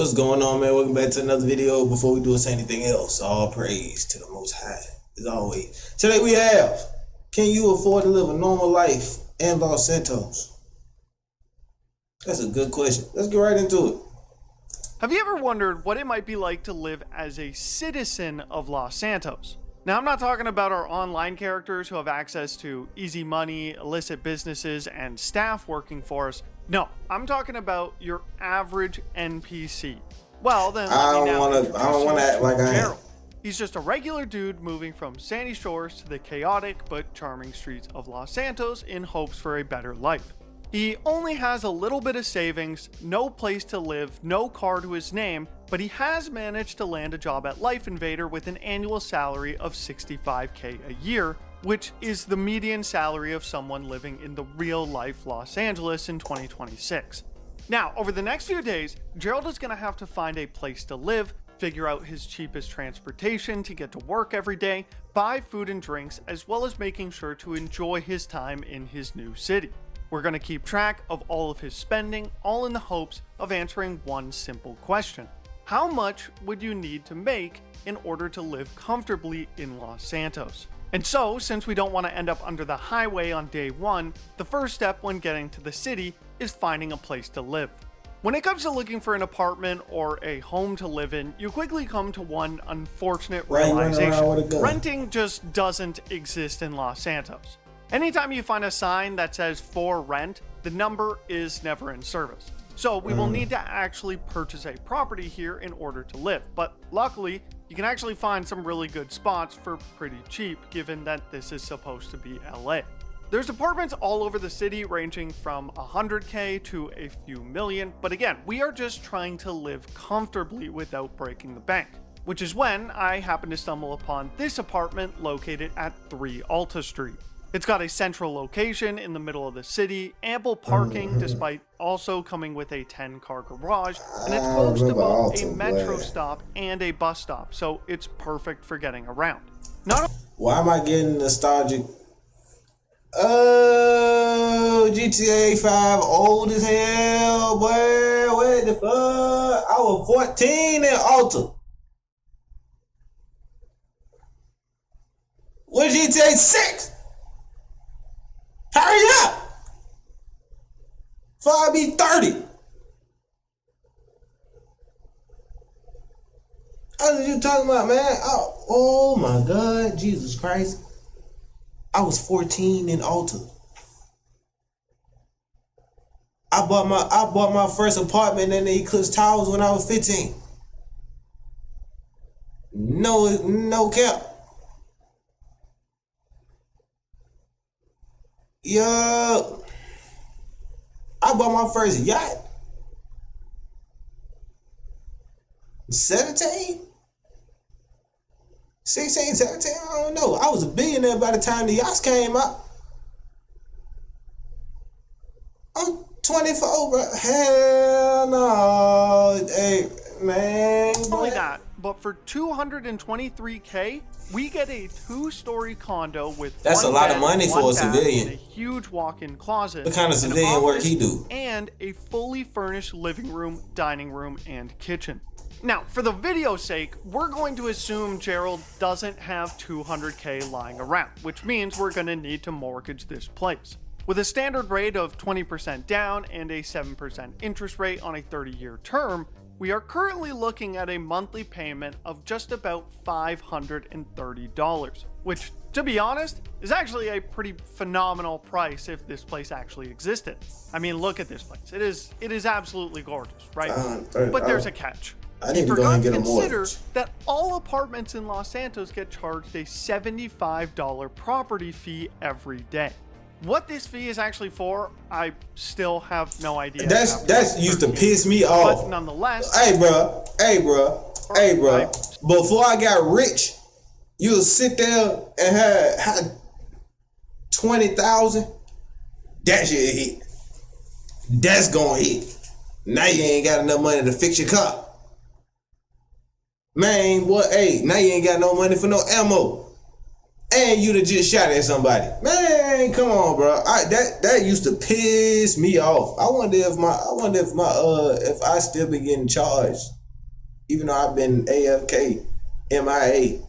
What's going on, man? Welcome back to another video. Before we do anything else, all praise to the Most High, as always. Today we have, can you afford to live a normal life in Los Santos? That's a good question. Let's get right into it. Have you ever wondered what it might be like to live as a citizen of Los Santos? Now, I'm not talking about our online characters who have access to easy money, illicit businesses, and staff working for us. No, I'm talking about your average NPC. Well, then I don't want to act like I am. He's just a regular dude moving from sandy shores to the chaotic but charming streets of Los Santos in hopes for a better life. He only has a little bit of savings, no place to live, no car to his name, but he has managed to land a job at Life Invader with an annual salary of $65K a year, which is the median salary of someone living in the real-life Los Angeles in 2026. Now, over the next few days, Gerald is going to have to find a place to live, figure out his cheapest transportation to get to work every day, buy food and drinks, as well as making sure to enjoy his time in his new city. We're going to keep track of all of his spending, all in the hopes of answering one simple question. How much would you need to make in order to live comfortably in Los Santos? And so, since we don't want to end up under the highway on day one, the first step when getting to the city is finding a place to live. When it comes to looking for an apartment or a home to live in, you quickly come to one unfortunate realization. Renting just doesn't exist in Los Santos. Anytime you find a sign that says for rent, the number is never in service. So we will need to actually purchase a property here in order to live. But luckily, you can actually find some really good spots for pretty cheap, given that this is supposed to be LA. There's apartments all over the city ranging from 100K to a few million, but again, we are just trying to live comfortably without breaking the bank. Which is when I happened to stumble upon this apartment located at 3 Alta Street. It's got a central location in the middle of the city, ample parking despite also coming with a 10-car garage, and it's close to both a metro stop and a bus stop, so it's perfect for getting around. Why am I getting nostalgic? Oh, GTA 5 old as hell, boy. What the fuck? I was 14 in Alta. Where's GTA 6? Hurry up! Before I be 30. What are you talking about, man? Oh my God, Jesus Christ. I was 14 in Alta. I bought my first apartment in the Eclipse Towers when I was 15. No cap. Yo, I bought my first yacht. 17? 16, 17, I don't know. I was a billionaire by the time the yachts came out. I'm 24, bro. Hell no. Hey, man. Not only that, but for $223K, we get a 2-story condo with that's a lot of money for a civilian. A huge walk-in closet. What kind of civilian work he do? And a fully furnished living room, dining room, and kitchen. Now, for the video's sake, we're going to assume Gerald doesn't have $200K lying around, which means we're going to need to mortgage this place. With a standard rate of 20% down and a 7% interest rate on a 30-year term, we are currently looking at a monthly payment of just about $530, which, to be honest, is actually a pretty phenomenal price if this place actually existed. I mean, look at this place. It is absolutely gorgeous, right? But there's a catch. I need to go and get a consider mortgage. that all apartments in Los Santos get charged a $75 property fee every day. What this fee is actually for, I still have no idea. That's used to piss me off. But nonetheless, hey, bro. Before I got rich, you would sit there and had 20,000. That shit hit. That's gonna hit. Now you ain't got enough money to fix your car. Man, what? Hey, now you ain't got no money for no ammo. and you'd have just shot at somebody. Man, come on, bro. That used to piss me off. I wonder if I still be getting charged, even though I've been AFK, MIA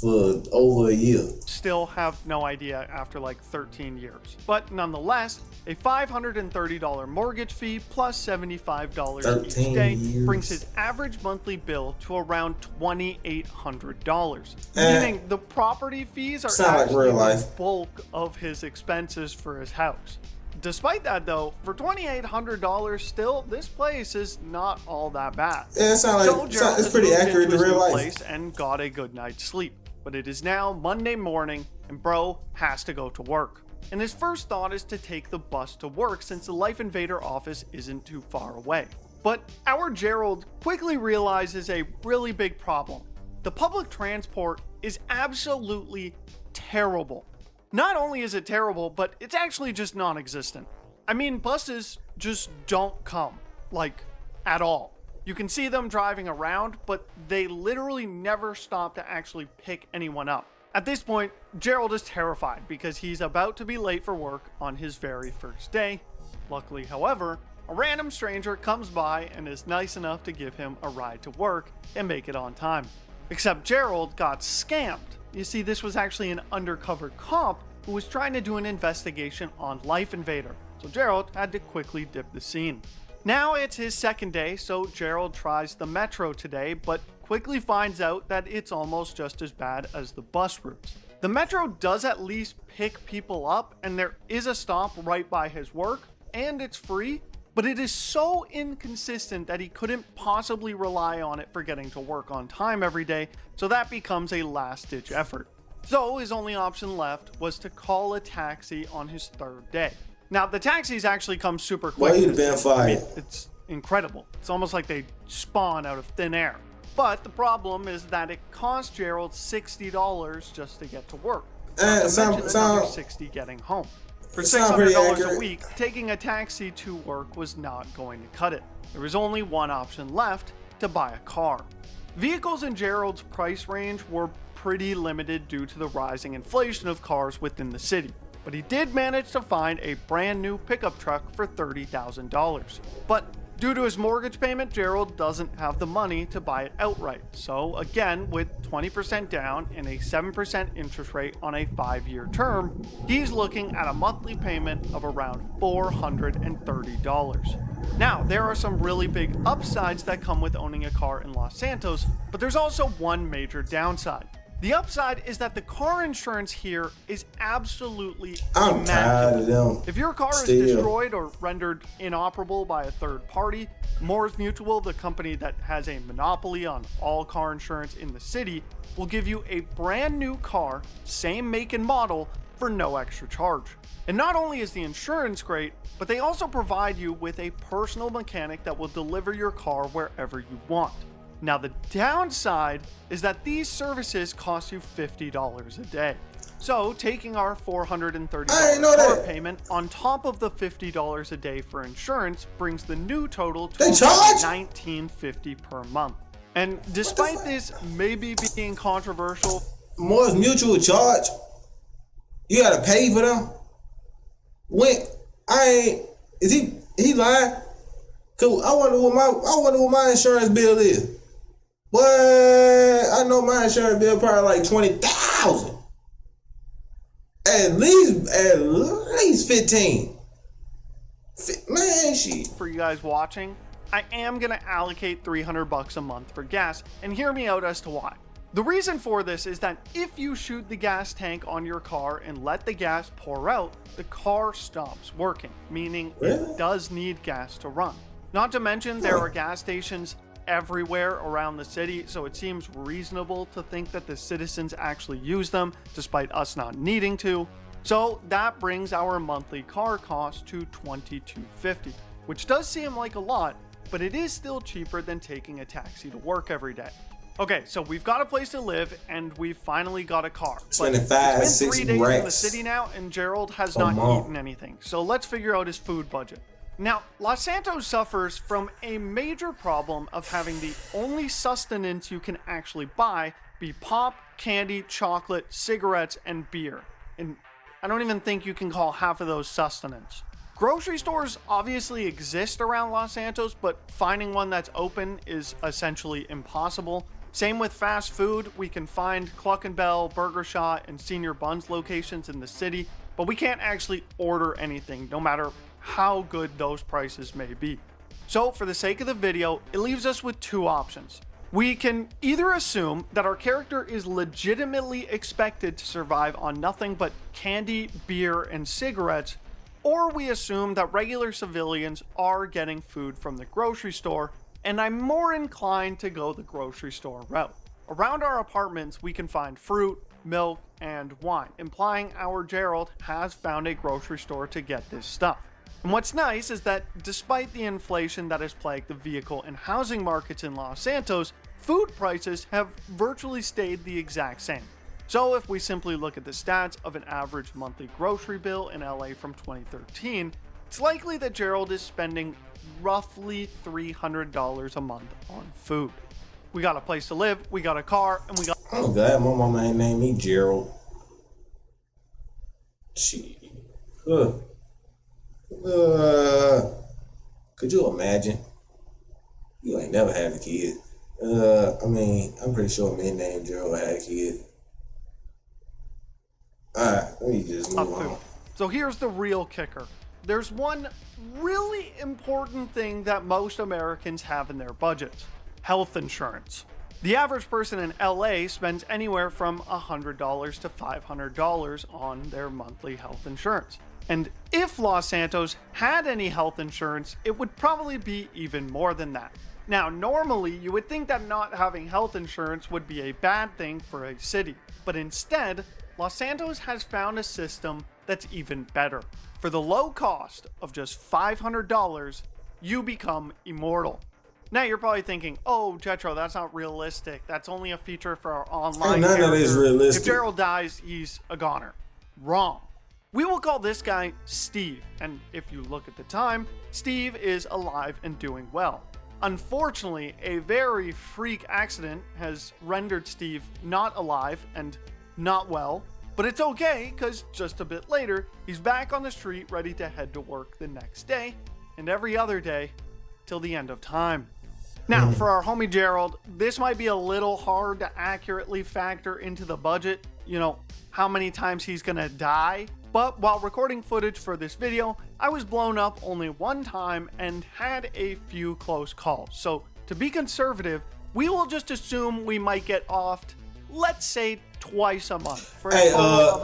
for over a year. Still have no idea after like 13 years. But nonetheless, a $530 mortgage fee plus $75 each day brings his average monthly bill to around $2,800. Meaning the property fees are actually the bulk of his expenses for his house. Despite that though, for $2,800 still, this place is not all that bad. Yeah, it's pretty accurate to real life. Place and got a good night's sleep. But it is now Monday morning and bro has to go to work. And his first thought is to take the bus to work since the Life Invader office isn't too far away. But our Gerald quickly realizes a really big problem. The public transport is absolutely terrible. Not only is it terrible, but it's actually just non-existent. I mean, buses just don't come, like, at all. You can see them driving around, but they literally never stop to actually pick anyone up. At this point, Gerald is terrified because he's about to be late for work on his very first day. Luckily, however, a random stranger comes by and is nice enough to give him a ride to work and make it on time. Except Gerald got scammed. You see, this was actually an undercover cop who was trying to do an investigation on Life Invader, so Gerald had to quickly dip the scene. Now it's his second day, so Gerald tries the metro today, but quickly finds out that it's almost just as bad as the bus routes. The metro does at least pick people up, and there is a stop right by his work, and it's free, but it is so inconsistent that he couldn't possibly rely on it for getting to work on time every day, so that becomes a last-ditch effort. So his only option left was to call a taxi on his third day. Now, the taxis actually come super quick. Well, you'd have been fired. I mean, it's incredible. It's almost like they spawn out of thin air. But the problem is that it cost Gerald $60 just to get to work. Not to mention another $60 getting home. For $600 a week, taking a taxi to work was not going to cut it. There was only one option left: to buy a car. Vehicles in Gerald's price range were pretty limited due to the rising inflation of cars within the city. But he did manage to find a brand new pickup truck for $30,000. But due to his mortgage payment, Gerald doesn't have the money to buy it outright. So again, with 20% down and a 7% interest rate on a 5-year term, he's looking at a monthly payment of around $430. Now, there are some really big upsides that come with owning a car in Los Santos, but there's also one major downside. The upside is that the car insurance here is absolutely immaculate. Tired of them. If your car is destroyed or rendered inoperable by a third party, Mors Mutual, the company that has a monopoly on all car insurance in the city, will give you a brand new car, same make and model, for no extra charge. And not only is the insurance great, but they also provide you with a personal mechanic that will deliver your car wherever you want. Now, the downside is that these services cost you $50 a day. So, taking our $430 car payment on top of the $50 a day for insurance brings the new total to $19.50 per month. And despite this maybe being controversial, Mors Mutual charge? You gotta pay for them? Is he lying? Cause I wonder what my insurance bill is. Well, I know my insurance bill probably like $20,000. At least 15. Man, shit. For you guys watching, I am gonna allocate $300 a month for gas, and hear me out as to why. The reason for this is that if you shoot the gas tank on your car and let the gas pour out, the car stops working, meaning it does need gas to run. Not to mention there are gas stations everywhere around the city, so it seems reasonable to think that the citizens actually use them despite us not needing to. So that brings our monthly car cost to $22.50, which does seem like a lot, but it is still cheaper than taking a taxi to work every day. Okay, so we've got a place to live and we've finally got a car. But it's been 3 days in the city now and Gerald has not eaten anything, so let's figure out his food budget. Now, Los Santos suffers from a major problem of having the only sustenance you can actually buy be pop, candy, chocolate, cigarettes, and beer. And I don't even think you can call half of those sustenance. Grocery stores obviously exist around Los Santos, but finding one that's open is essentially impossible. Same with fast food. We can find Cluck and Bell, Burger Shot, and Senior Buns locations in the city, but we can't actually order anything, no matter how good those prices may be. So for the sake of the video, it leaves us with two options. We can either assume that our character is legitimately expected to survive on nothing but candy, beer, and cigarettes, or we assume that regular civilians are getting food from the grocery store, and I'm more inclined to go the grocery store route. Around our apartments, we can find fruit, milk, and wine, implying our Gerald has found a grocery store to get this stuff. And what's nice is that despite the inflation that has plagued the vehicle and housing markets in Los Santos, food prices have virtually stayed the exact same. So if we simply look at the stats of an average monthly grocery bill in LA from 2013, it's likely that Gerald is spending roughly $300 a month on food. We got a place to live, we got a car, and we got... I'm glad my mama ain't named me Gerald. Gee. Could you imagine? You ain't never had a kid. I'm pretty sure me named Gerald had a kid. Alright, let me just move on. So here's the real kicker. There's one really important thing that most Americans have in their budgets: health insurance. The average person in LA spends anywhere from $100 to $500 on their monthly health insurance. And if Los Santos had any health insurance, it would probably be even more than that. Now, normally you would think that not having health insurance would be a bad thing for a city, but instead, Los Santos has found a system that's even better. For the low cost of just $500, you become immortal. Now you're probably thinking, oh, Jetro, that's not realistic. That's only a feature for our online none character. of it is realistic. If Gerald dies, he's a goner. Wrong. We will call this guy Steve, and if you look at the time, Steve is alive and doing well. Unfortunately, a very freak accident has rendered Steve not alive and not well, but it's okay because just a bit later, he's back on the street ready to head to work the next day and every other day till the end of time. Now, for our homie Gerald, this might be a little hard to accurately factor into the budget, how many times he's gonna die. But while recording footage for this video, I was blown up only one time and had a few close calls. So to be conservative, we will just assume we might get offed, let's say twice a month. Hey,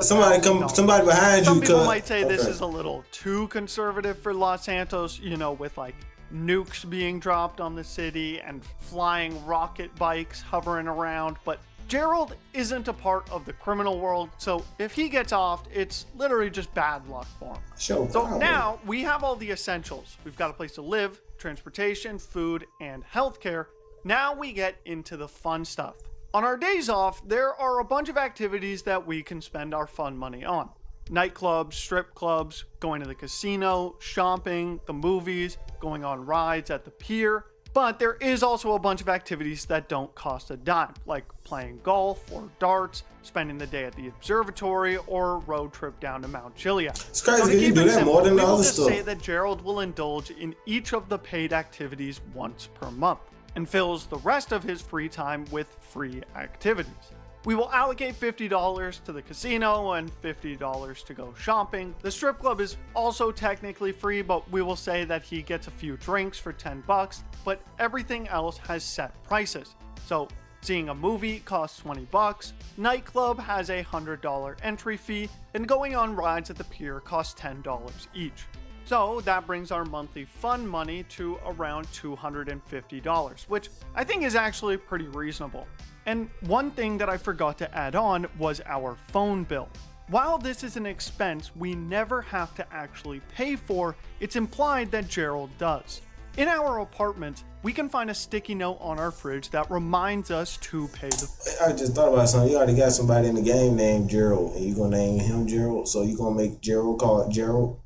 somebody behind you. Some people might say this is a little too conservative for Los Santos, with like nukes being dropped on the city and flying rocket bikes hovering around, but Gerald isn't a part of the criminal world, so if he gets offed, it's literally just bad luck for him. So now we have all the essentials. We've got a place to live, transportation, food, and healthcare. Now we get into the fun stuff. On our days off, there are a bunch of activities that we can spend our fun money on. Nightclubs, strip clubs, going to the casino, shopping, the movies, going on rides at the pier. But there is also a bunch of activities that don't cost a dime, like playing golf or darts, spending the day at the observatory, or a road trip down to Mount Chiliad. It's crazy because you do that more than the other stuff. We will just say that Gerald will indulge in each of the paid activities once per month, and fills the rest of his free time with free activities. We will allocate $50 to the casino and $50 to go shopping. The strip club is also technically free, but we will say that he gets a few drinks for $10, but everything else has set prices. So seeing a movie costs $20, nightclub has a $100 entry fee, and going on rides at the pier costs $10 each. So that brings our monthly fun money to around $250, which I think is actually pretty reasonable. And one thing that I forgot to add on was our phone bill. While this is an expense we never have to actually pay for, it's implied that Gerald does. In our apartment, we can find a sticky note on our fridge that reminds us to pay the... I just thought about something. You already got somebody in the game named Gerald, and you're going to name him Gerald, so you're going to make Gerald call it Gerald?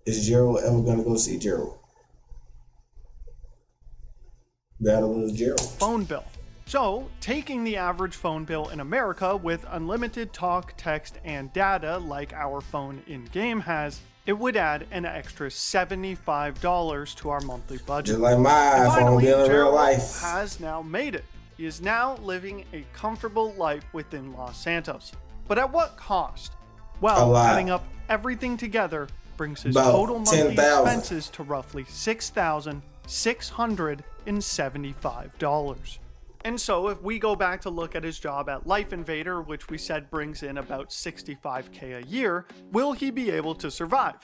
Is Gerald ever going to go see Gerald? Battle of Gerald. Phone bill. So, taking the average phone bill in America with unlimited talk, text, and data like our phone in-game has, it would add an extra $75 to our monthly budget. Just like my And iPhone finally, bill in real Gerald life. has now made it. He is now living a comfortable life within Los Santos. But at what cost? A Well, lot. adding up everything together brings his About total monthly 10,000. expenses to roughly $6,675. And so if we go back to look at his job at Life Invader, which we said brings in about $65K a year, will he be able to survive?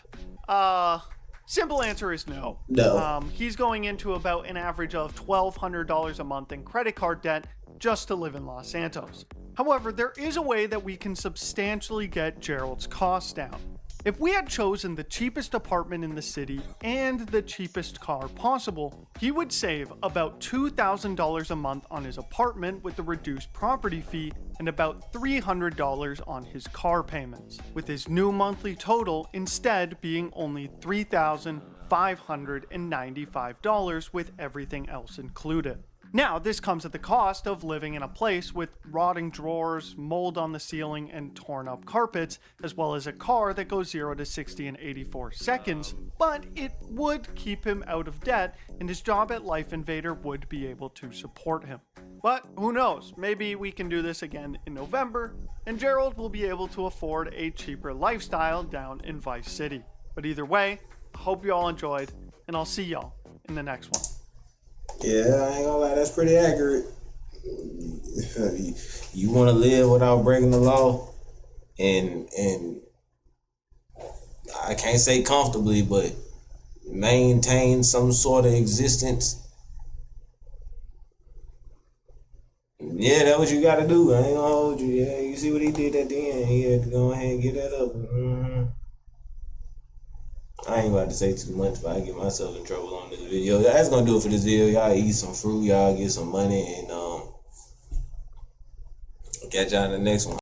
Simple answer is no. No. He's going into about an average of $1,200 a month in credit card debt just to live in Los Santos. However, there is a way that we can substantially get Gerald's costs down. If we had chosen the cheapest apartment in the city and the cheapest car possible, he would save about $2,000 a month on his apartment with the reduced property fee and about $300 on his car payments, with his new monthly total instead being only $3,595 with everything else included. Now, this comes at the cost of living in a place with rotting drawers, mold on the ceiling, and torn up carpets, as well as a car that goes 0 to 60 in 84 seconds, but it would keep him out of debt, and his job at Life Invader would be able to support him. But who knows, maybe we can do this again in November, and Gerald will be able to afford a cheaper lifestyle down in Vice City. But either way, I hope you all enjoyed, and I'll see y'all in the next one. Yeah, I ain't gonna lie, that's pretty accurate. You want to live without breaking the law, and I can't say comfortably, but maintain some sort of existence. Yeah, that's what you gotta do. I ain't gonna hold you. Yeah, you see what he did at the end. He had to go ahead and get that up. I ain't about to say too much if I get myself in trouble on this video. That's gonna do it for this video. Y'all eat some fruit, y'all get some money, and catch y'all in the next one.